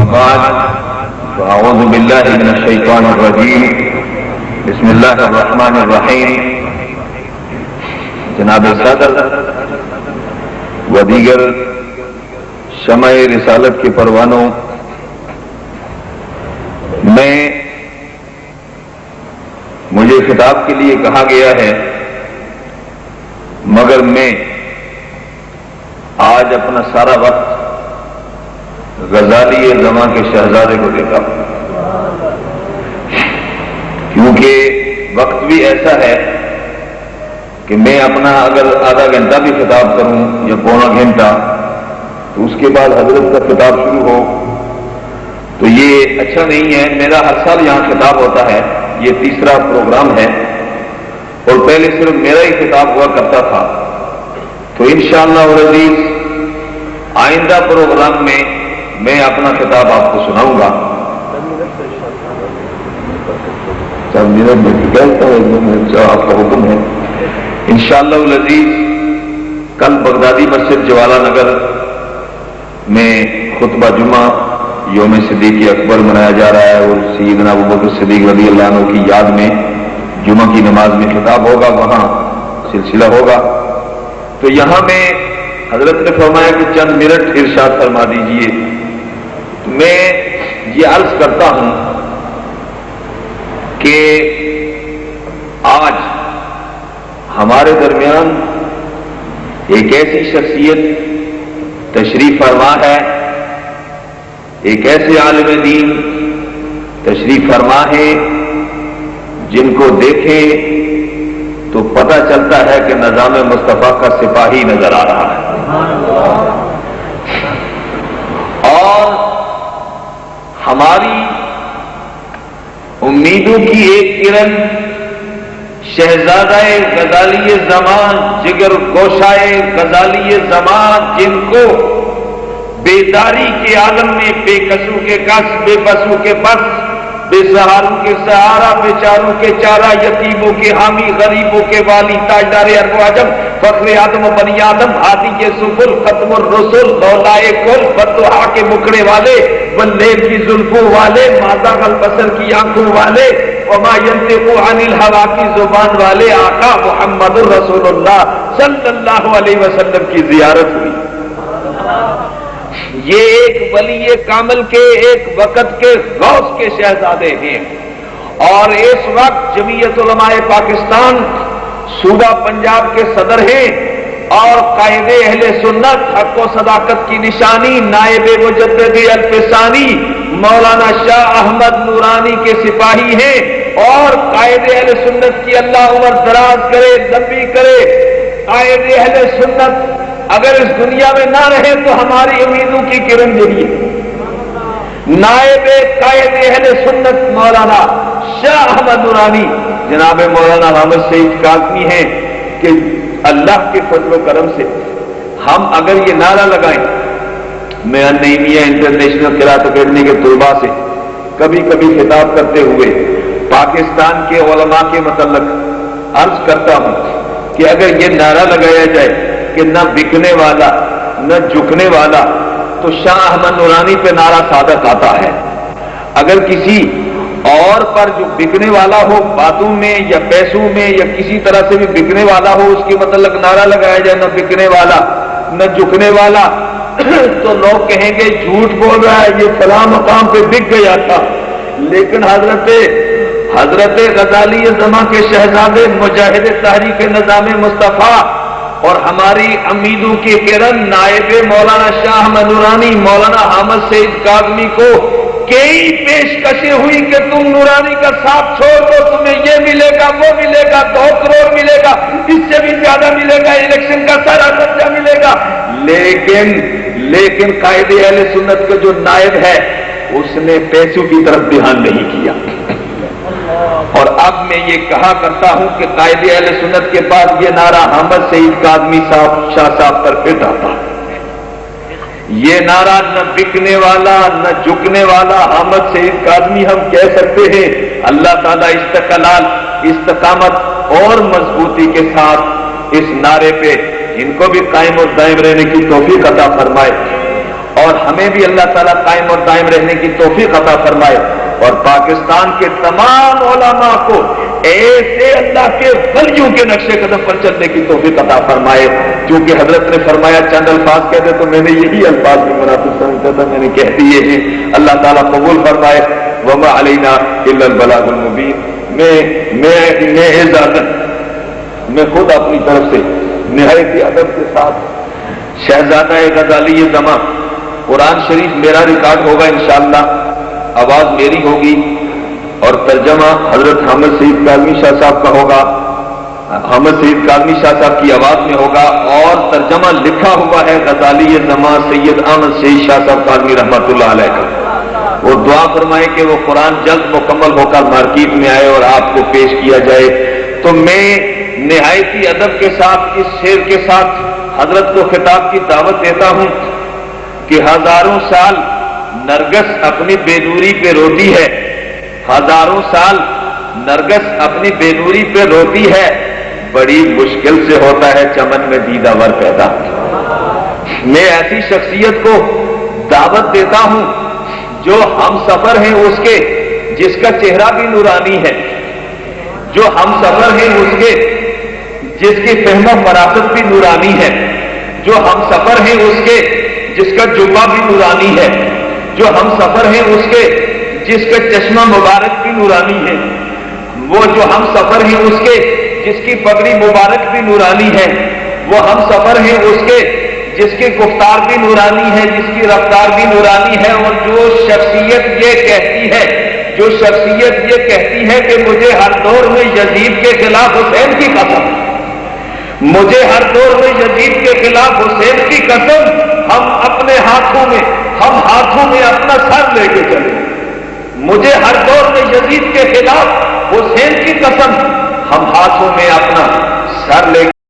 بعد فأعوذ بالله من الشيطان الرجيم بسم الله الرحمن الرحيم. جناب صدر و دیگر شمع رسالت کے پروانوں، مجھے خطاب کے لیے کہا گیا ہے، مگر میں آج اپنا سارا وقت غزالی زماں کے شہزادے کو دیتا ہوں، کیونکہ وقت بھی ایسا ہے کہ میں اپنا اگر آدھا گھنٹہ بھی خطاب کروں یا پونا گھنٹہ تو اس کے بعد حضرت کا خطاب شروع ہو تو یہ اچھا نہیں ہے. میرا ہر سال یہاں خطاب ہوتا ہے، یہ تیسرا پروگرام ہے، اور پہلے صرف میرا ہی خطاب ہوا کرتا تھا. تو انشاءاللہ العزیز آئندہ پروگرام میں میں اپنا خطاب آپ کو سناؤں گا. آپ کا حکم ہے انشاءاللہ العزیز. کل بغدادی مسجد جوالا نگر میں خطبہ جمعہ یوم صدیق اکبر منایا جا رہا ہے، اور سیدنا ابوبکر صدیق رضی اللہ عنہ کی یاد میں جمعہ کی نماز میں خطاب ہوگا، وہاں سلسلہ ہوگا. تو یہاں میں حضرت نے فرمایا کہ چند منٹ ارشاد فرما دیجئے. تو میں یہ عرض کرتا ہوں کہ آج ہمارے درمیان ایک ایسی شخصیت تشریف فرما ہے، ایک ایسے عالم دین تشریف فرما ہے جن کو دیکھیں تو پتہ چلتا ہے کہ نظام مصطفیٰ کا سپاہی نظر آ رہا ہے. اور ہماری امیدوں کی ایک کرن شہزادہ غزالی زمان، جگر گوشائے غزالی زمان، جن کو بیداری کے عالم میں بے کسو کے کس، بے بسو کے بس، بے سہاروں کے سہارا، بے چاروں کے چارہ، یتیموں کے حامی، غریبوں کے والی، تاجدار ارب و عجم، فخر آدم و بنی آدم، ہادی کے سفل، ختم الرسل، مولائے کل، فتوحا کے مکڑے والے، واللیل کی زلفوں والے، مازاغ البصر کی آنکھوں والے، وما ينطق عن الهوى کی زبان والے آقا محمد الرسول اللہ صلی اللہ علیہ وسلم کی زیارت ہوئی. یہ ایک ولی کامل کے، ایک وقت کے غوث کے شہزادے ہیں، اور اس وقت جمعیت علماء پاکستان صوبہ پنجاب کے صدر ہیں، اور قائد اہل سنت حق و صداقت کی نشانی نائب مجدد الفسانی مولانا شاہ احمد نورانی کے سپاہی ہیں. اور قائد اہل سنت کی اللہ عمر دراز کرے، لمبی کرے. قائد اہل سنت اگر اس دنیا میں نہ رہے تو ہماری امیدوں کی کرن جلیے. نائب قائد اہل سنت مولانا شاہ احمد نورانی جناب مولانا حامد سعید کاظمی ہیں کہ اللہ کے فضل و کرم سے ہم اگر یہ نعرہ لگائیں، میں النعیمیہ انٹرنیشنل قرأت اکیڈمی کے طلباء سے کبھی کبھی خطاب کرتے ہوئے پاکستان کے علماء کے متعلق عرض کرتا ہوں کہ اگر یہ نعرہ لگایا جائے کہ نہ بکنے والا نہ جھکنے والا، تو شاہ احمد نورانی پہ نعرہ صادق آتا ہے. اگر کسی اور پر جو بکنے والا ہو باتوں میں یا پیسوں میں یا کسی طرح سے بھی بکنے والا ہو، اس کے متعلق نعرہ لگایا جائے نہ بکنے والا نہ جھکنے والا، تو لوگ کہیں گے جھوٹ بول رہا ہے، یہ فلاں مقام پہ بک گیا تھا. لیکن حضرت غزالی زماں کے شہزادے مجاہد تحریک نظام مصطفیٰ اور ہماری امیدوں کی کرن نائب مولانا شاہ احمد نورانی مولانا حامد سعید کاظمی کو کئی پیشکشیں ہوئی کہ تم نورانی کا ساتھ چھوڑ دو، تمہیں یہ ملے گا، وہ ملے گا، 2 کروڑ ملے گا، اس سے بھی زیادہ ملے گا، الیکشن کا سارا خرچہ ملے گا. لیکن قائد اہل سنت کا جو نائب ہے اس نے پیسوں کی طرف دھیان نہیں کیا. اور اب میں یہ کہا کرتا ہوں کہ قائد اہل سنت کے پاس یہ نعرہ حامد سعید کاظمی صاحب شاہ صاحب پر فٹ آتا ہے. یہ نعرہ نہ بکنے والا نہ جھکنے والا حامد سعید کاظمی ہم کہہ سکتے ہیں. اللہ تعالیٰ استقلال، استقامت اور مضبوطی کے ساتھ اس نعرے پہ ان کو بھی قائم اور دائم رہنے کی توفیق عطا فرمائے. اور ہمیں بھی اللہ تعالیٰ قائم اور دائم رہنے کی توفیق عطا فرمائے، اور پاکستان کے تمام علماء کو ایسے اللہ کے ولیوں کے نقش قدم پر چلنے کی توفیق عطا فرمائے۔ کیونکہ حضرت نے فرمایا چند الفاظ کہتے تو میں نے یہی الفاظ بھی مناسب سمجھتا تھا، میں نے کہہ دیے ہیں، اللہ تعالیٰ قبول فرمائے۔ وما علینا الا البلاغ المبین۔ میں اجازت میں خود اپنی طرف سے نہایت ادب کے ساتھ شہزادہ غزالی زماں قرآن شریف میرا ریکارڈ ہوگا انشاءاللہ، آواز میری ہوگی، اور ترجمہ حضرت حامد سعید کاظمی شاہ صاحب کا ہوگا، حامد سعید کاظمی شاہ صاحب کی آواز میں ہوگا، اور ترجمہ لکھا ہوا ہے غزالی زماں سید احمد سعید شاہ صاحب کاظمی رحمۃ اللہ علیہ کا۔ وہ دعا فرمائے کہ وہ قرآن جلد مکمل ہو کر مارکیٹ میں آئے اور آپ کو پیش کیا جائے۔ تو میں نہایتی ادب کے ساتھ اس شعر کے ساتھ حضرت کو خطاب کی دعوت دیتا ہوں کہ ہزاروں سال نرگس اپنی بے نوری پہ روتی ہے، ہزاروں سال نرگس اپنی بے نوری پہ روتی ہے، بڑی مشکل سے ہوتا ہے چمن میں دیدہ ور پیدا۔ میں ایسی شخصیت کو دعوت دیتا ہوں جو ہم سفر ہیں اس کے، جس کا چہرہ بھی نورانی ہے، جو ہم سفر ہیں اس کے جس کی فہم و فراست بھی نورانی ہے، جو ہم سفر ہیں اس کے جس کا جبہ بھی نورانی ہے، جو ہم سفر ہیں اس کے جس کا چشمہ مبارک بھی نورانی ہے، وہ جو ہم سفر ہیں اس کے جس کی پگڑی مبارک بھی نورانی ہے، وہ ہم سفر ہیں اس کے جس کی گفتار بھی نورانی ہے، جس کی رفتار بھی نورانی ہے۔ اور جو شخصیت یہ کہتی ہے کہ مجھے ہر دور میں یزید کے خلاف حسین کی قسم، مجھے ہر دور میں یزید کے خلاف حسین کی قسم، ہم اپنے ہاتھوں میں اپنا سر لے کے چلیں، مجھے ہر دور میں یزید کے خلاف حسین کی قسم، ہم ہاتھوں میں اپنا سر لے